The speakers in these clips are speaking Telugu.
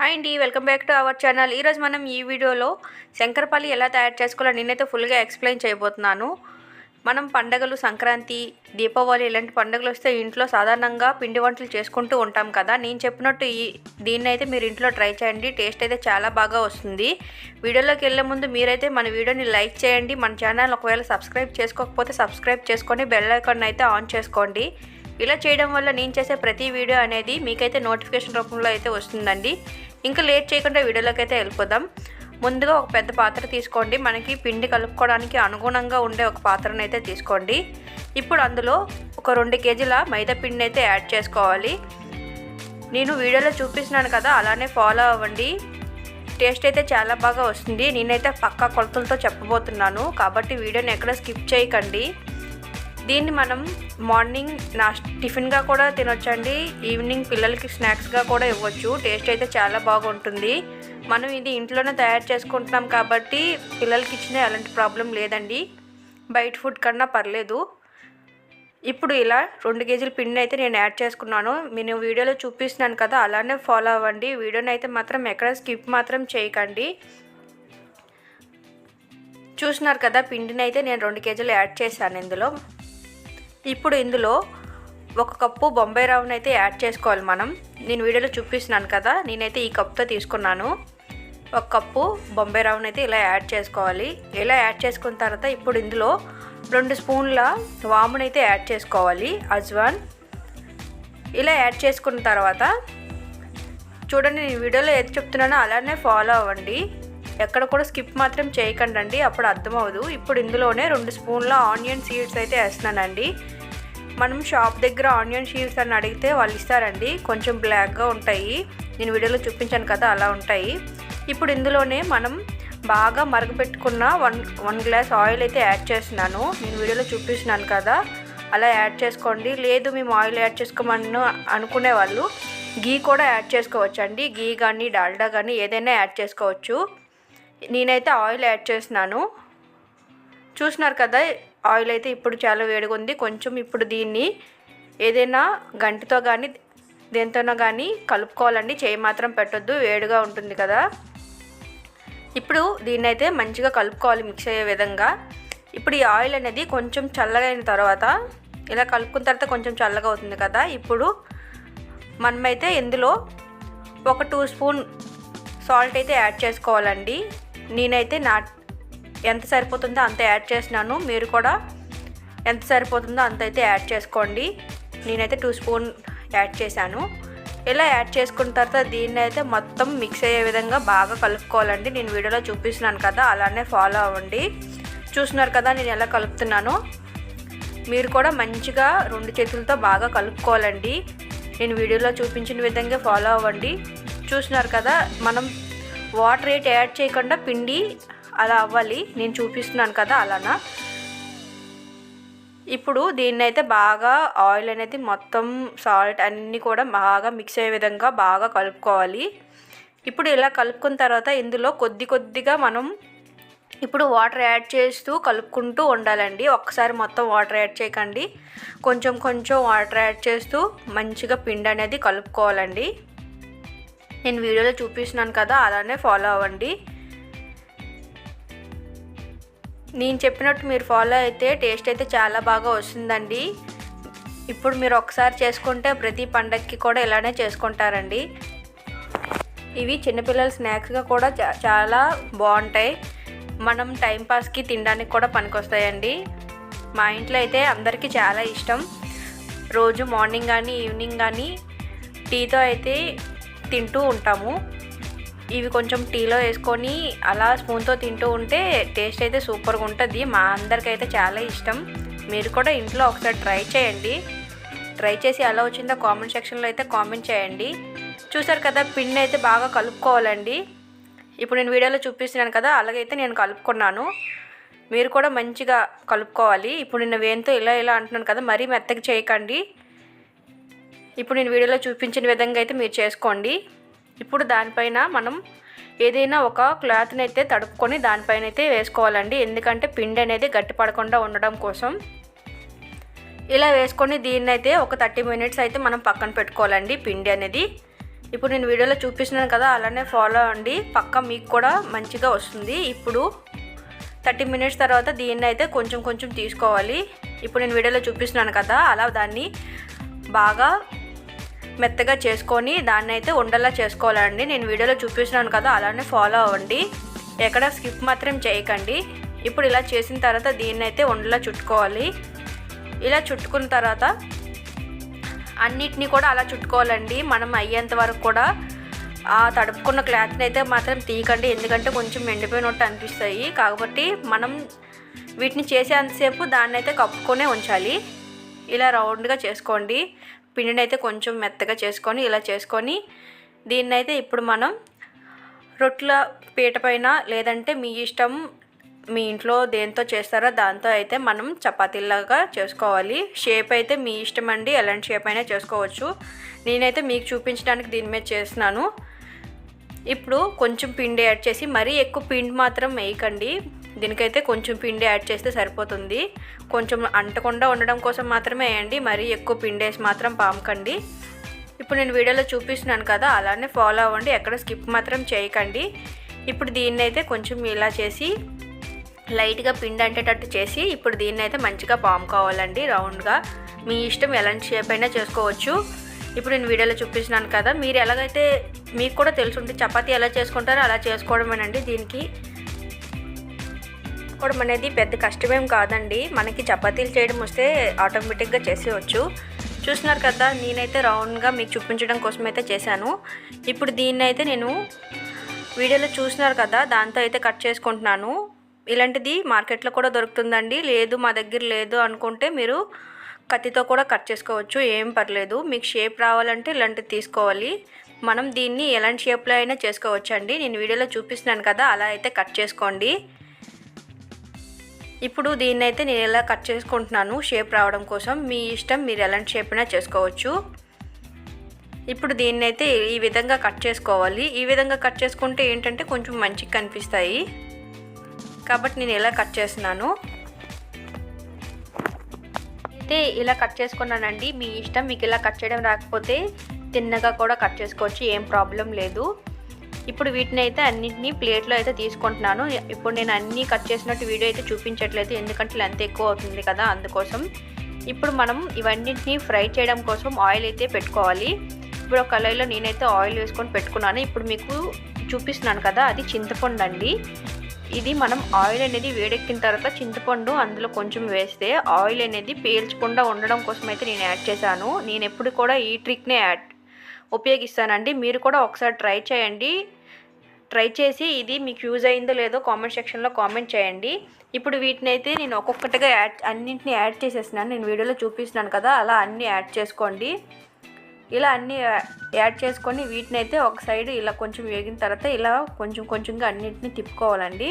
హాయ్ అండి, welcome back to our channel. ఈరోజు మనం ఈ వీడియోలో శంకరపల్లి ఎలా తయారు చేసుకోవాలో నేనైతే ఫుల్గా ఎక్స్ప్లెయిన్ చేయబోతున్నాను. మనం పండగలు, సంక్రాంతి, దీపావళి ఇలాంటి పండుగలు వస్తే ఇంట్లో సాధారణంగా పిండి వంటలు చేసుకుంటూ ఉంటాం కదా. నేను చెప్పినట్టు దీన్ని అయితే మీరు ఇంట్లో ట్రై చేయండి. టేస్ట్ అయితే చాలా బాగా వస్తుంది. వీడియోలోకి వెళ్ళే ముందు మీరైతే మన వీడియోని లైక్ చేయండి. మన ఛానల్ ఒకవేళ సబ్స్క్రైబ్ చేసుకోకపోతే సబ్స్క్రైబ్ చేసుకొని బెల్ ఐకాన్ అయితే ఆన్ చేసుకోండి. ఇలా చేయడం వల్ల నేను చేసే ప్రతి వీడియో అనేది మీకైతే నోటిఫికేషన్ రూపంలో అయితే వస్తుందండి. ఇంకా లేట్ చేయకుండా వీడియోలోకి అయితే వెళ్ళిపోదాం. ముందుగా ఒక పెద్ద పాత్ర తీసుకోండి. మనకి పిండి కలుపుకోవడానికి అనుగుణంగా ఉండే ఒక పాత్రను అయితే తీసుకోండి. ఇప్పుడు అందులో ఒక 2 కేజీల మైదా పిండిని అయితే యాడ్ చేసుకోవాలి. నేను వీడియోలో చూపిస్తున్నాను కదా, అలానే ఫాలో అవ్వండి. టేస్ట్ అయితే చాలా బాగా వస్తుంది. నేనైతే పక్కా కొలతలతో చెప్పబోతున్నాను కాబట్టి వీడియోని ఎక్కడ స్కిప్ చేయకండి. దీన్ని మనం మార్నింగ్ టిఫిన్గా కూడా తినొచ్చండి. ఈవినింగ్ పిల్లలకి స్నాక్స్గా కూడా ఇవ్వచ్చు. టేస్ట్ అయితే చాలా బాగుంటుంది. మనం ఇది ఇంట్లోనే తయారు చేసుకుంటున్నాం కాబట్టి పిల్లలకి ఇచ్చిన ఎలాంటి ప్రాబ్లం లేదండి. బయట ఫుడ్ కన్నా పర్లేదు. ఇప్పుడు ఇలా 2 కేజీల పిండిని అయితే నేను యాడ్ చేసుకున్నాను. నేను వీడియోలో చూపిస్తున్నాను కదా, అలానే ఫాలో అవ్వండి. వీడియోని అయితే మాత్రం ఎక్కడ స్కిప్ మాత్రం చేయకండి. చూస్తున్నారు కదా, పిండిని అయితే నేను 2 కేజీలు యాడ్ చేశాను ఇందులో. ఇప్పుడు ఇందులో 1 కప్పు బొంబాయి రవ్వను అయితే యాడ్ చేసుకోవాలి మనం. నేను వీడియోలో చూపిస్తున్నాను కదా, నేనైతే ఈ కప్తో తీసుకున్నాను. 1 కప్పు బొంబాయి రవ్వను అయితే ఇలా యాడ్ చేసుకోవాలి. ఇలా యాడ్ చేసుకున్న తర్వాత ఇప్పుడు ఇందులో 2 స్పూన్ల వామును అయితే యాడ్ చేసుకోవాలి, అజ్వాన్. ఇలా యాడ్ చేసుకున్న తర్వాత చూడండి, నేను వీడియోలో ఏది చెప్తున్నానో అలానే ఫాలో అవ్వండి. ఎక్కడ కూడా స్కిప్ మాత్రం చేయకండి, అప్పుడు అర్థమవుదు. ఇప్పుడు ఇందులోనే 2 స్పూన్ల ఆనియన్ సీడ్స్ అయితే వేస్తున్నానండి. మనం షాప్ దగ్గర ఆనియన్ సీడ్స్ అని అడిగితే వాళ్ళు ఇస్తారండి, కొంచెం బ్లాక్గా ఉంటాయి. నేను వీడియోలో చూపించాను కదా, అలా ఉంటాయి. ఇప్పుడు ఇందులోనే మనం బాగా మరగపెట్టుకున్న 1 గ్లాస్ ఆయిల్ అయితే యాడ్ చేస్తున్నాను. నేను వీడియోలో చూపిస్తున్నాను కదా, అలా యాడ్ చేసుకోండి. లేదు మేము ఆయిల్ యాడ్ చేసుకోమని అనుకునే వాళ్ళు ఘీ కూడా యాడ్ చేసుకోవచ్చు అండి. ఘీ కానీ డాల్డా కానీ ఏదైనా యాడ్ చేసుకోవచ్చు. నేనైతే ఆయిల్ యాడ్ చేస్తున్నాను. చూస్తున్నారు కదా, ఆయిల్ అయితే ఇప్పుడు చాలా వేడిగా ఉంది. కొంచెం ఇప్పుడు దీన్ని ఏదైనా గంటితో కానీ దేనితోనో కానీ కలుపుకోవాలండి. చేయి మాత్రం పెట్టొద్దు, వేడిగా ఉంటుంది కదా. ఇప్పుడు దీన్ని అయితే మంచిగా కలుపుకోవాలి మిక్స్ అయ్యే విధంగా. ఇప్పుడు ఈ ఆయిల్ అనేది కొంచెం చల్లగా అయిన తర్వాత, ఇలా కలుపుకున్న తర్వాత కొంచెం చల్లగా అవుతుంది కదా, ఇప్పుడు మనమైతే ఇందులో ఒక 2 స్పూన్ సాల్ట్ అయితే యాడ్ చేసుకోవాలండి. నేనైతే ఎంత సరిపోతుందో అంత యాడ్ చేస్తున్నాను. మీరు కూడా ఎంత సరిపోతుందో అంత అయితే యాడ్ చేసుకోండి. నేనైతే 2 స్పూన్ యాడ్ చేశాను. ఇలా యాడ్ చేసుకున్న తర్వాత దీన్ని అయితే మొత్తం మిక్స్ అయ్యే విధంగా బాగా కలుపుకోవాలండి. నేను వీడియోలో చూపిస్తున్నాను కదా, అలానే ఫాలో అవ్వండి. చూస్తున్నారు కదా నేను ఎలా కలుపుతున్నానో. మీరు కూడా మంచిగా 2 చేతులతో బాగా కలుపుకోవాలండి. నేను వీడియోలో చూపించిన విధంగా ఫాలో అవ్వండి. చూస్తున్నారు కదా, మనం వాటర్ అయితే యాడ్ చేయకుండా పిండి అలా అవ్వాలి. నేను చూపిస్తున్నాను కదా, అలానా. ఇప్పుడు దీన్ని అయితే బాగా ఆయిల్ అనేది మొత్తం సాల్ట్ అన్నీ కూడా బాగా మిక్స్ అయ్యే విధంగా బాగా కలుపుకోవాలి. ఇప్పుడు ఇలా కలుపుకున్న తర్వాత ఇందులో కొద్దిగా మనం ఇప్పుడు వాటర్ యాడ్ చేస్తూ కలుపుకుంటూ ఉండాలండి. ఒక్కసారి మొత్తం వాటర్ యాడ్ చేయకండి, కొంచెం వాటర్ యాడ్ చేస్తూ మంచిగా పిండి అనేది కలుపుకోవాలండి. నేను వీడియోలో చూపిస్తున్నాను కదా, అలానే ఫాలో అవ్వండి. నేను చెప్పినట్టు మీరు ఫాలో అయితే టేస్ట్ అయితే చాలా బాగా వస్తుందండి. ఇప్పుడు మీరు ఒకసారి చేసుకుంటే ప్రతి పండగకి కూడా ఇలానే చేసుకుంటారండి. ఇవి చిన్నపిల్లల స్నాక్స్గా కూడా చాలా బాగుంటాయి. మనం టైంపాస్కి తినడానికి కూడా పనికొస్తాయండి. మా ఇంట్లో అయితే అందరికీ చాలా ఇష్టం. రోజు మార్నింగ్ కానీ ఈవినింగ్ కానీ టీతో అయితే తింటూ ఉంటాము. ఇవి కొంచెం టీలో వేసుకొని అలా స్పూన్తో తింటూ ఉంటే టేస్ట్ అయితే సూపర్గా ఉంటుంది. మా అందరికైతే చాలా ఇష్టం. మీరు కూడా ఇంట్లో ఒకసారి ట్రై చేయండి. ట్రై చేసి ఎలా వచ్చిందో కామెంట్ సెక్షన్లో అయితే కామెంట్ చేయండి. చూసారు కదా, పిండి అయితే బాగా కలుపుకోవాలండి. ఇప్పుడు నేను వీడియోలో చూపిస్తున్నాను కదా, అలాగైతే నేను కలుపుకున్నాను. మీరు కూడా మంచిగా కలుపుకోవాలి. ఇప్పుడు నేను వేయంతో ఇలా అంటున్నాను కదా, మరీ మెత్తగా చేయకండి. ఇప్పుడు నేను వీడియోలో చూపించిన విధంగా అయితే మీరు చేసుకోండి. ఇప్పుడు దానిపైన మనం ఏదైనా ఒక క్లాత్ని అయితే తడుపుకొని దానిపైన అయితే వేసుకోవాలండి. ఎందుకంటే పిండి అనేది గట్టిపడకుండా ఉండడం కోసం. ఇలా వేసుకొని దీన్ని అయితే ఒక 30 మినిట్స్ అయితే మనం పక్కన పెట్టుకోవాలండి పిండి అనేది. ఇప్పుడు నేను వీడియోలో చూపిస్తున్నాను కదా, అలానే ఫాలో అవ్వండి, పక్కా మీకు కూడా మంచిగా వస్తుంది. ఇప్పుడు 30 మినిట్స్ తర్వాత దీన్ని అయితే కొంచెం కొంచెం తీసుకోవాలి. ఇప్పుడు నేను వీడియోలో చూపిస్తున్నాను కదా, అలా దాన్ని బాగా మెత్తగా చేసుకొని దాన్ని అయితే ఉండలా చేసుకోవాలండి. నేను వీడియోలో చూపిస్తున్నాను కదా, అలానే ఫాలో అవ్వండి, ఎక్కడ స్కిప్ మాత్రం చేయకండి. ఇప్పుడు ఇలా చేసిన తర్వాత దీన్ని అయితే ఉండలా చుట్టుకోవాలి. ఇలా చుట్టుకున్న తర్వాత అన్నిటినీ కూడా అలా చుట్టుకోవాలండి. మనం అయ్యేంత వరకు కూడా ఆ తడుపుకున్న క్లాత్ని అయితే మాత్రం తీయకండి, ఎందుకంటే కొంచెం ఎండిపోయినట్టు అనిపిస్తాయి. కాబట్టి మనం వీటిని చేసేంతసేపు దాన్ని అయితే కప్పుకొనే ఉంచాలి. ఇలా రౌండ్గా చేసుకోండి. పిండిని అయితే కొంచెం మెత్తగా చేసుకొని ఇలా చేసుకొని దీన్నైతే ఇప్పుడు మనం రొట్టెల పీట పైన, లేదంటే మీ ఇష్టం, మీ ఇంట్లో దేంతో చేస్తారో దాంతో అయితే మనం చపాతీలాగా చేసుకోవాలి. షేప్ అయితే మీ ఇష్టం అండి, ఎలాంటి షేప్ అయినా చేసుకోవచ్చు. నేనైతే మీకు చూపించడానికి దీని మీద చేస్తున్నాను. ఇప్పుడు కొంచెం పిండి యాడ్ చేసి, మరీ ఎక్కువ పిండి మాత్రం వేయకండి, దీనికైతే కొంచెం పిండి యాడ్ చేస్తే సరిపోతుంది. కొంచెం అంటకుండా ఉండడం కోసం మాత్రమే వేయండి, మరీ ఎక్కువ పిండి వేసి మాత్రం పామకండి. ఇప్పుడు నేను వీడియోలో చూపిస్తున్నాను కదా, అలానే ఫాలో అవ్వండి, ఎక్కడ స్కిప్ మాత్రం చేయకండి. ఇప్పుడు దీన్ని అయితే కొంచెం ఇలా చేసి లైట్గా పిండి అంటేటట్టు చేసి ఇప్పుడు దీన్ని అయితే మంచిగా పాముకోవాలండి, రౌండ్గా. మీ ఇష్టం ఎలాంటి షేప్ అయినా చేసుకోవచ్చు. ఇప్పుడు నేను వీడియోలో చూపిస్తున్నాను కదా, మీరు ఎలాగైతే మీకు కూడా తెలుసుంటే చపాతీ ఎలా చేసుకుంటారో అలా చేసుకోవడమేనండి. దీనికి కూడా అనేది పెద్ద కష్టమేం కాదండి, మనకి చపాతీలు చేయడం వస్తే ఆటోమేటిక్గా చేసేవచ్చు. చూస్తున్నారు కదా, నేనైతే రౌండ్గా మీకు చూపించడం కోసం అయితే చేశాను. ఇప్పుడు దీన్ని అయితే నేను వీడియోలో చూస్తున్నారు కదా, దాంతో అయితే కట్ చేసుకుంటున్నాను. ఇలాంటిది మార్కెట్లో కూడా దొరుకుతుందండి, లేదు మా దగ్గర లేదు అనుకుంటే మీరు కత్తితో కూడా కట్ చేసుకోవచ్చు, ఏం పర్లేదు. మీకు షేప్ రావాలంటే ఇలాంటిది తీసుకోవాలి. మనం దీన్ని ఎలాంటి షేప్లో అయినా చేసుకోవచ్చు అండి. నేను వీడియోలో చూపిస్తున్నాను కదా, అలా అయితే కట్ చేసుకోండి. ఇప్పుడు దీన్ని అయితే నేను ఎలా కట్ చేసుకుంటున్నాను షేప్ రావడం కోసం, మీ ఇష్టం, మీరు ఎలాంటి షేప్ అయినా చేసుకోవచ్చు. ఇప్పుడు దీన్ని అయితే ఈ విధంగా కట్ చేసుకోవాలి. ఈ విధంగా కట్ చేసుకుంటే ఏంటంటే కొంచెం మంచిగా కనిపిస్తాయి, కాబట్టి నేను ఎలా కట్ చేస్తున్నాను. అయితే ఇలా కట్ చేసుకున్నానండి, మీ ఇష్టం. మీకు ఇలా కట్ చేయడం రాకపోతే తిన్నగా కూడా కట్ చేసుకోవచ్చు, ఏం ప్రాబ్లం లేదు. ఇప్పుడు వీటిని అయితే అన్నింటినీ ప్లేట్లో అయితే తీసుకుంటున్నాను. ఇప్పుడు నేను అన్నీ కట్ చేసినట్టు వీడియో అయితే చూపించట్లేదు, ఎందుకంటే లెంత్ ఎక్కువ అవుతుంది కదా, అందుకోసం. ఇప్పుడు మనం ఇవన్నింటినీ ఫ్రై చేయడం కోసం ఆయిల్ అయితే పెట్టుకోవాలి. ఇప్పుడు ఒక కళాయిలో నేనైతే ఆయిల్ వేసుకొని పెట్టుకున్నాను. ఇప్పుడు మీకు చూపిస్తున్నాను కదా, అది చింతపండు అండి. ఇది మనం ఆయిల్ అనేది వేడెక్కిన తర్వాత చింతపండు అందులో కొంచెం వేస్తే ఆయిల్ అనేది పీల్చకుండా ఉండడం కోసం అయితే నేను యాడ్ చేశాను. నేను ఎప్పుడు కూడా ఈ ట్రిక్నే ఉపయోగిస్తానండి. మీరు కూడా ఒకసారి ట్రై చేయండి. ట్రై చేసి ఇది మీకు యూజ్ అయిందో లేదో కామెంట్ సెక్షన్లో కామెంట్ చేయండి. ఇప్పుడు వీటిని అయితే నేను ఒక్కొక్కటిగా అన్నింటినీ యాడ్ చేసేస్తున్నాను. నేను వీడియోలో చూపిస్తున్నాను కదా, అలా అన్నీ యాడ్ చేసుకోండి. ఇలా అన్నీ యాడ్ చేసుకొని వీటిని అయితే ఒక సైడ్ ఇలా కొంచెం వేగిన తర్వాత ఇలా కొంచెం కొంచెంగా అన్నింటినీ తిప్పుకోవాలండి.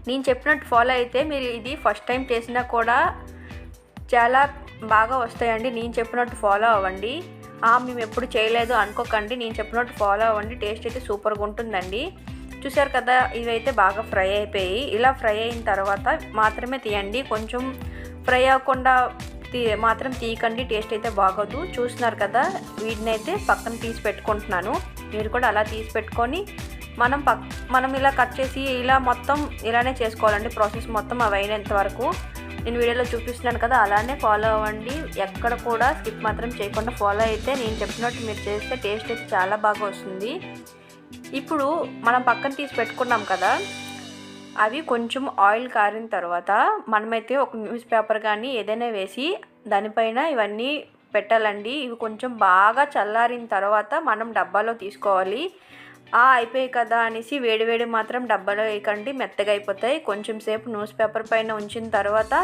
నేను చెప్పినట్టు ఫాలో అయితే మీరు ఇది ఫస్ట్ టైం చేసినా కూడా చాలా బాగా వస్తాయండి. నేను చెప్పినట్టు ఫాలో అవ్వండి. మేము ఎప్పుడు చేయలేదు అనుకోకండి, నేను చెప్పినట్టు ఫాలో అవ్వండి, టేస్ట్ అయితే సూపర్గా ఉంటుందండి. చూసారు కదా, ఇవైతే బాగా ఫ్రై అయిపోయి, ఇలా ఫ్రై అయిన తర్వాత మాత్రమే తీయండి. కొంచెం ఫ్రై అవ్వకుండా మాత్రం తీయకండి, టేస్ట్ అయితే బాగోదు. చూస్తున్నారు కదా, వీటిని అయితే పక్కన తీసి పెట్టుకుంటున్నాను. మీరు కూడా అలా తీసి పెట్టుకొని మనం ఇలా కట్ చేసి ఇలా మొత్తం ఇలానే చేసుకోవాలండి, ప్రాసెస్ మొత్తం అవి అయినంత వరకు. నేను వీడియోలో చూపిస్తున్నాను కదా, అలానే ఫాలో అవ్వండి, ఎక్కడ కూడా స్కిప్ మాత్రం చేయకుండా ఫాలో అయితే నేను చెప్పినట్టు మీరు చేస్తే టేస్ట్ అయితే చాలా బాగా వస్తుంది. ఇప్పుడు మనం పక్కన తీసి పెట్టుకున్నాం కదా, అవి కొంచెం ఆయిల్ కారిన తర్వాత మనమైతే ఒక న్యూస్ పేపర్ కానీ ఏదైనా వేసి దానిపైన ఇవన్నీ పెట్టాలండి. ఇవి కొంచెం బాగా చల్లారిన తర్వాత మనం డబ్బాలో తీసుకోవాలి. అయిపోయాయి కదా అనేసి వేడివేడి మాత్రం డబ్బాలో వేయకండి, మెత్తగా అయిపోతాయి. కొంచెం సేపు న్యూస్ పేపర్ పైన ఉంచిన తర్వాత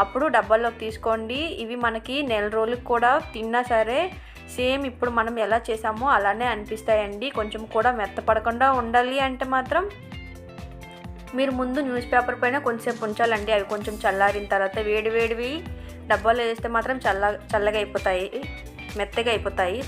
అప్పుడు డబ్బాలోకి తీసుకోండి. ఇవి మనకి నెల రోజులకు కూడా తిన్నా సరే సేమ్ ఇప్పుడు మనం ఎలా చేసామో అలానే అనిపిస్తాయండి. కొంచెం కూడా మెత్తపడకుండా ఉండాలి అంటే మాత్రం మీరు ముందు న్యూస్ పేపర్ పైన కొంచెంసేపు ఉంచాలండి. అవి కొంచెం చల్లారిన తర్వాత వేడివేడివి డబ్బాలో వేస్తే మాత్రం చల్లగా అయిపోతాయి, మెత్తగా అయిపోతాయి,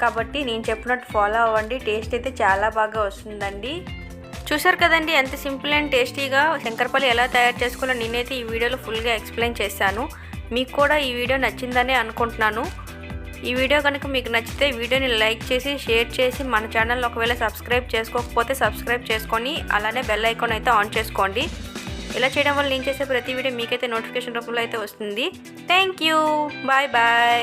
కాబట్టి నేను చెప్పినట్టు ఫాలో అవ్వండి, టేస్ట్ అయితే చాలా బాగా వస్తుందండి. చూసారు కదండి, ఎంత సింపుల్ అండ్ టేస్టీగా శంకరపల్లి ఎలా తయారు చేసుకోవాలో నేనైతే ఈ వీడియోలో ఫుల్గా ఎక్స్ప్లెయిన్ చేశాను. మీకు కూడా ఈ వీడియో నచ్చిందనే అనుకుంటున్నాను. ఈ వీడియో కనుక మీకు నచ్చితే వీడియోని లైక్ చేసి షేర్ చేసి మన ఛానల్ ఒకవేళ సబ్స్క్రైబ్ చేసుకోకపోతే సబ్స్క్రైబ్ చేసుకొని అలానే బెల్ ఐకాన్ అయితే ఆన్ చేసుకోండి. ఇలా చేయడం వల్ల నేను చేసే ప్రతి వీడియో మీకైతే నోటిఫికేషన్ రూపంలో అయితే వస్తుంది. Thank you. Bye bye.